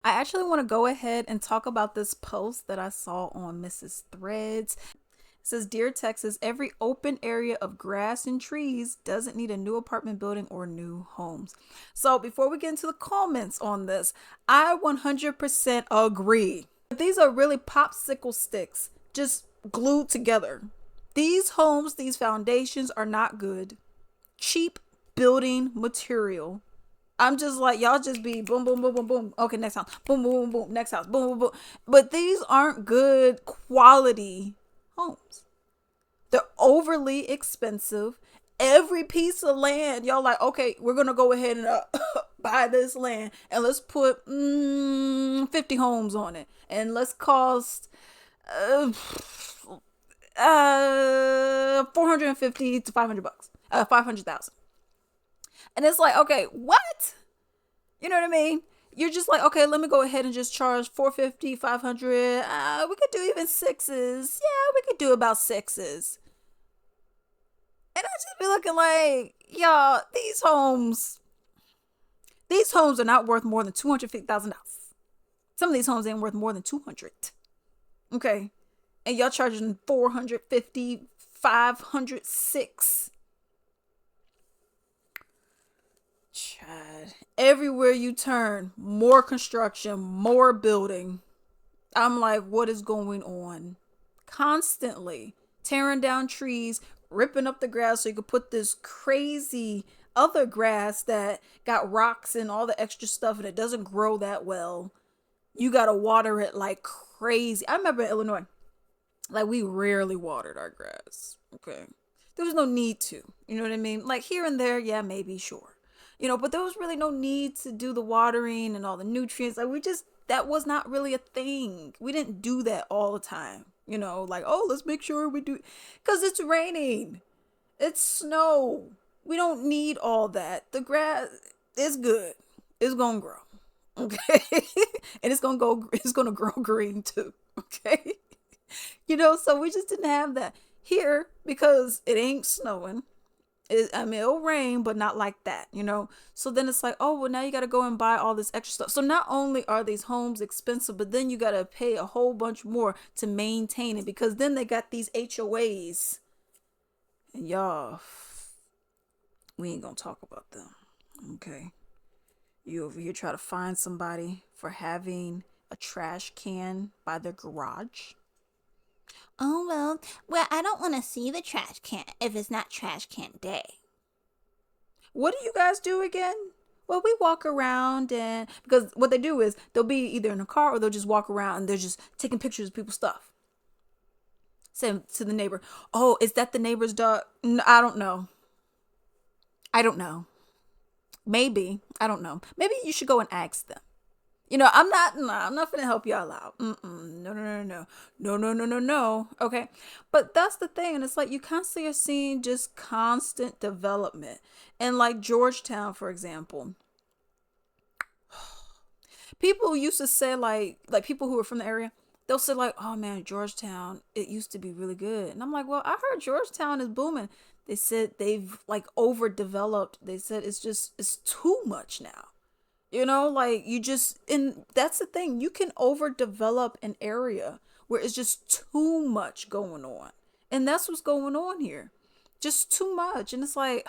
I actually want to go ahead and talk about this post that I saw on Mrs. Threads. It says, Dear Texas, every open area of grass and trees doesn't need a new apartment building or new homes. So before we get into the comments on this, I 100% agree. These are really popsicle sticks just glued together. These homes, these foundations are not good. Cheap building material. I'm just like, y'all just be boom, boom, boom, boom, boom. Okay, next house. Boom, boom, boom, boom. Next house. Boom, boom, boom. But these aren't good quality homes. They're overly expensive. Every piece of land, y'all like, okay, we're going to go ahead and buy this land and let's put 50 homes on it. And let's cost 450 to 500 bucks. 500,000. And it's like, okay, what? You know what I mean? You're just like, okay, let me go ahead and just charge 450, 500. We could do even sixes. Yeah, we could do about sixes. And I just be looking like, y'all, these homes are not worth more than $250,000. Some of these homes ain't worth more than 200. Okay. And y'all charging 450, 506. Chad. Everywhere you turn, more construction, more building. I'm like, what is going on? Constantly tearing down trees, ripping up the grass so you could put this crazy other grass that got rocks and all the extra stuff and it doesn't grow that well. You gotta water it like crazy. I remember in Illinois, like we rarely watered our grass. Okay. There was no need to. You know what I mean? Like here and there, yeah, maybe, sure. But there was really no need to do the watering and all the nutrients. Like that was not really a thing. We didn't do that all the time. Like, oh, let's make sure we do, because it's raining. It's snow. We don't need all that. The grass is good. It's going to grow. Okay. And it's going to grow green too. Okay. So we just didn't have that here because it ain't snowing. It'll rain, but not like that. So then it's like, oh, well, now you got to go and buy all this extra stuff. So not only are these homes expensive, but then you got to pay a whole bunch more to maintain it because then they got these HOAs. And y'all, we ain't going to talk about them. Okay. You over here try to find somebody for having a trash can by their garage. Oh, well, I don't want to see the trash can if it's not trash can day. What do you guys do again? Well, we walk around and because what they do is they'll be either in a car or they'll just walk around and they're just taking pictures of people's stuff. Say to the neighbor, "Oh, is that the neighbor's dog?" No, I don't know. I don't know. Maybe I don't know. Maybe you should go and ask them. I'm not gonna help y'all out. No, no, no, no, no, no, no, no, no. Okay, but that's the thing, and it's like you constantly are seeing just constant development, and like Georgetown, for example, people used to say like people who are from the area, they'll say like, "Oh man, Georgetown, it used to be really good," and I'm like, "Well, I heard Georgetown is booming." They said they've like overdeveloped. They said it's too much now. Like and that's the thing. You can overdevelop an area where it's just too much going on. And that's what's going on here. Just too much. And it's like,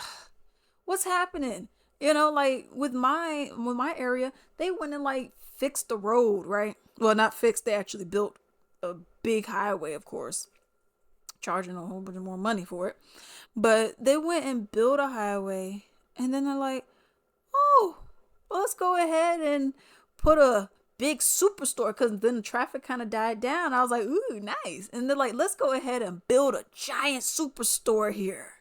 what's happening? Like with my area, they went and like fixed the road, right? Well, not fixed, they actually built a big highway, of course, charging a whole bunch more money for it. But they went and built a highway and then they're like, oh, well, let's go ahead and put a big superstore because then the traffic kind of died down. I was like, ooh, nice. And they're like, let's go ahead and build a giant superstore here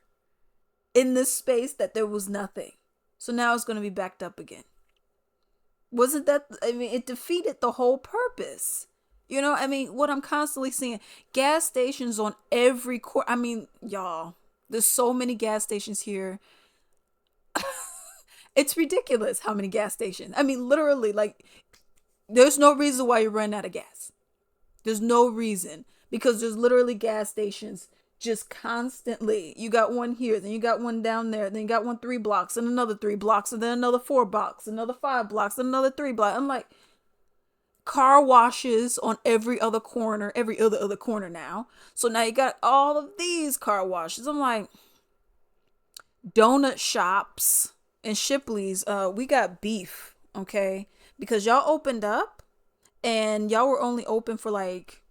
in this space that there was nothing. So now it's going to be backed up again. Wasn't that, it defeated the whole purpose. What I'm constantly seeing, gas stations on every corner. Y'all, there's so many gas stations here. It's ridiculous how many gas stations. Literally, like, there's no reason why you're running out of gas. There's no reason because there's literally gas stations just constantly. You got one here, then you got one down there, then you got one 3 blocks, and another 3 blocks, and then another 4 blocks, another 5 blocks, and another 3 blocks. I'm like, car washes on every other corner now. So now you got all of these car washes. I'm like, donut shops and Shipley's. We got beef, okay, because y'all opened up and y'all were only open for like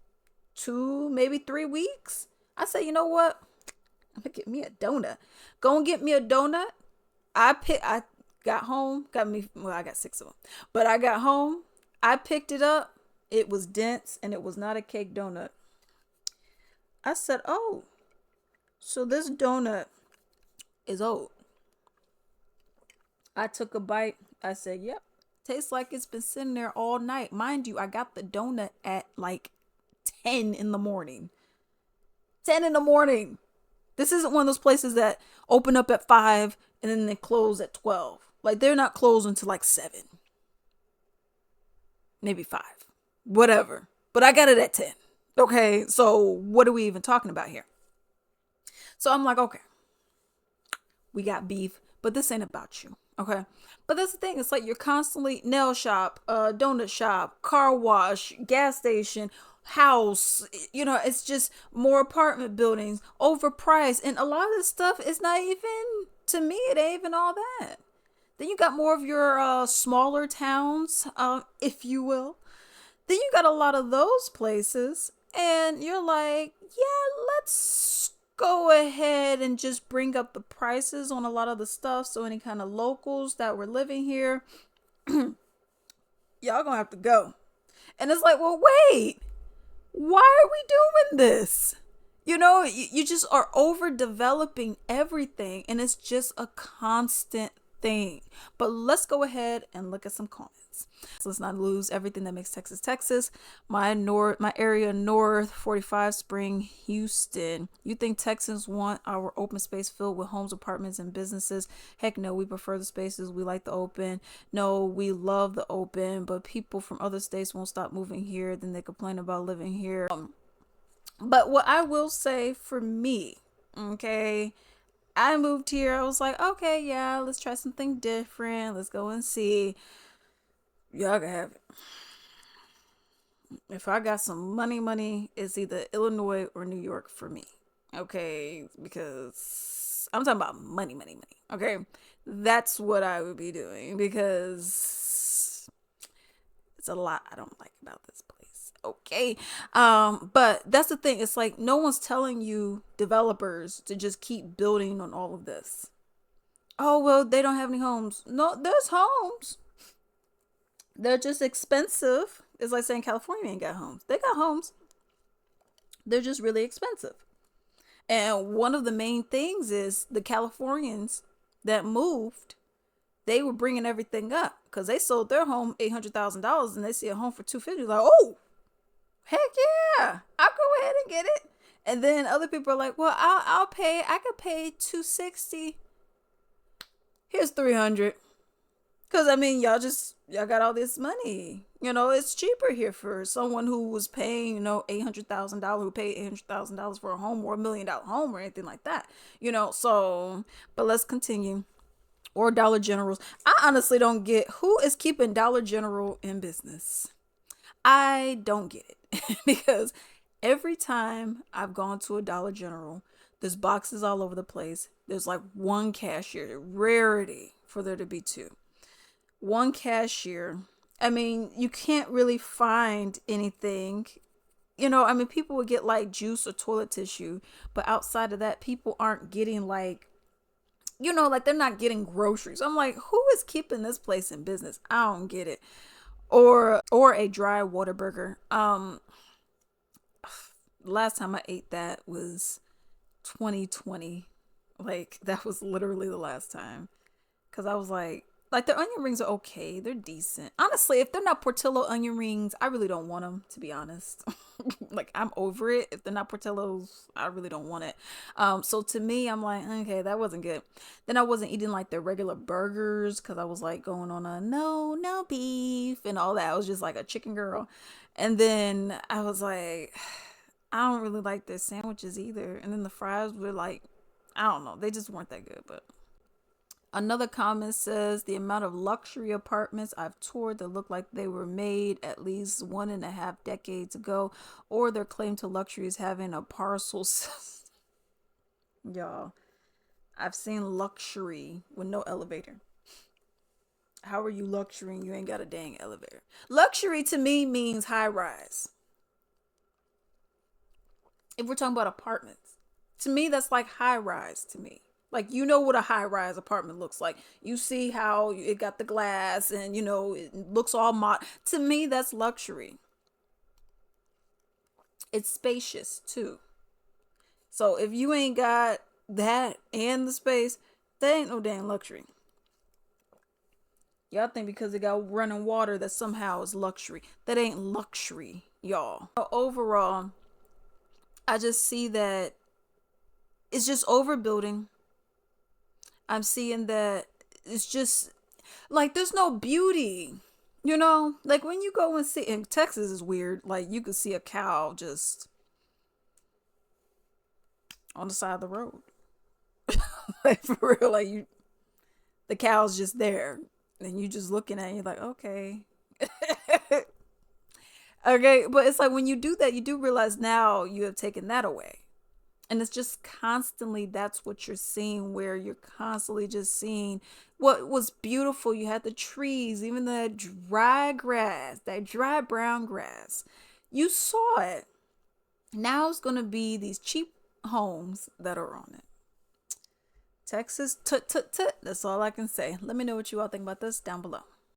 2, maybe 3 weeks. I said, you know what? I'm gonna get me a donut. Go and get me a donut. I got home, got me, well, I got 6 of them. But I got home, I picked it up. It was dense and it was not a cake donut. I said, "Oh, so this donut is old." I took a bite. I said, "Yep. Tastes like it's been sitting there all night." Mind you, I got the donut at like 10 in the morning. 10 in the morning. This isn't one of those places that open up at 5 and then they close at 12. Like they're not closed until like 7, maybe 5, whatever. But I got it at 10. Okay, so what are we even talking about here? So I'm like, okay, we got beef, but this ain't about you. Okay. But that's the thing. It's like you're constantly nail shop, donut shop, car wash, gas station, house. You know, it's just more apartment buildings, overpriced. And a lot of this stuff is not even, to me, it ain't even all that. Then you got more of your smaller towns, if you will. Then you got a lot of those places. And you're like, yeah, let's go ahead and just bring up the prices on a lot of the stuff. So any kind of locals that were living here, y'all gonna have to go. And it's like, well, wait, why are we doing this? You know, you just are overdeveloping everything and it's just a constant thing. But let's go ahead and look at some comments. So let's not lose everything that makes Texas Texas. My area north, 45 Spring, Houston. You think Texans want our open space filled with homes, apartments, and businesses? Heck no, we prefer the spaces. We like the open. No, we love the open, but people from other states won't stop moving here. Then they complain about living here. But what I will say for me, okay, I moved here. I was like, okay, yeah, let's try something different. Let's go and see. Y'all can have it. If I got some money, it's either Illinois or New York for me. Okay, because I'm talking about money. Okay, that's what I would be doing because it's a lot I don't like about this place. Okay, but that's the thing. It's like no one's telling you developers to just keep building on all of this. Oh well, they don't have any homes. No, there's homes. They're just expensive. It's like saying California ain't got homes. They got homes. They're just really expensive. And one of the main things is the Californians that moved, they were bringing everything up because they sold their home $800,000 and they see a home for 250. Like, oh, heck yeah, I'll go ahead and get it. And then other people are like, well, I'll pay. I could pay 260. Here's 300. Because, I mean, y'all got all this money. You know, it's cheaper here for someone who was paying, $800,000, who paid $800,000 for a home or $1 million home or anything like that. So, but let's continue. Or Dollar Generals. I honestly don't get who is keeping Dollar General in business. I don't get it. Because every time I've gone to a Dollar General, there's boxes all over the place. There's like one cashier. Rarity for there to be two. One cashier. I mean, you can't really find anything. People would get like juice or toilet tissue, but outside of that, people aren't getting like, like they're not getting groceries. I'm like, who is keeping this place in business? I don't get it. Or a dry water burger. Last time I ate that was 2020. Like that was literally the last time. Cause I was like their onion rings are okay. They're decent. Honestly, if they're not Portillo onion rings, I really don't want them, to be honest. Like I'm over it. If they're not Portillo's, I really don't want it. So to me, I'm like, okay, that wasn't good. Then I wasn't eating like their regular burgers because I was like going on a no beef and all that. I was just like a chicken girl. And then I was like, I don't really like their sandwiches either. And then the fries were like, I don't know, they just weren't that good, but Another comment says the amount of luxury apartments I've toured that look like they were made at least 1.5 decades ago, or their claim to luxury is having a parcel system. Y'all, I've seen luxury with no elevator. How are you luxury and you ain't got a dang elevator? Luxury to me means high rise. If we're talking about apartments, to me, that's like high rise to me. Like, you know what a high rise apartment looks like. You see how it got the glass and, it looks all To me, that's luxury. It's spacious too. So if you ain't got that and the space, that ain't no damn luxury. Y'all think because it got running water that somehow is luxury. That ain't luxury, y'all. Overall, I just see that it's just overbuilding. I'm seeing that it's just like there's no beauty. Like when you go and see in Texas is weird. Like you could see a cow just on the side of the road. Like for real, the cow's just there. And you just looking at it, you're like, okay. Okay, but it's like when you do that, you do realize now you have taken that away. And it's just constantly that's what you're seeing, where you're constantly just seeing what was beautiful. You had the trees, even the dry grass, that dry brown grass. You saw it. Now it's going to be these cheap homes that are on it. Texas, tut, tut, tut. That's all I can say. Let me know what you all think about this down below.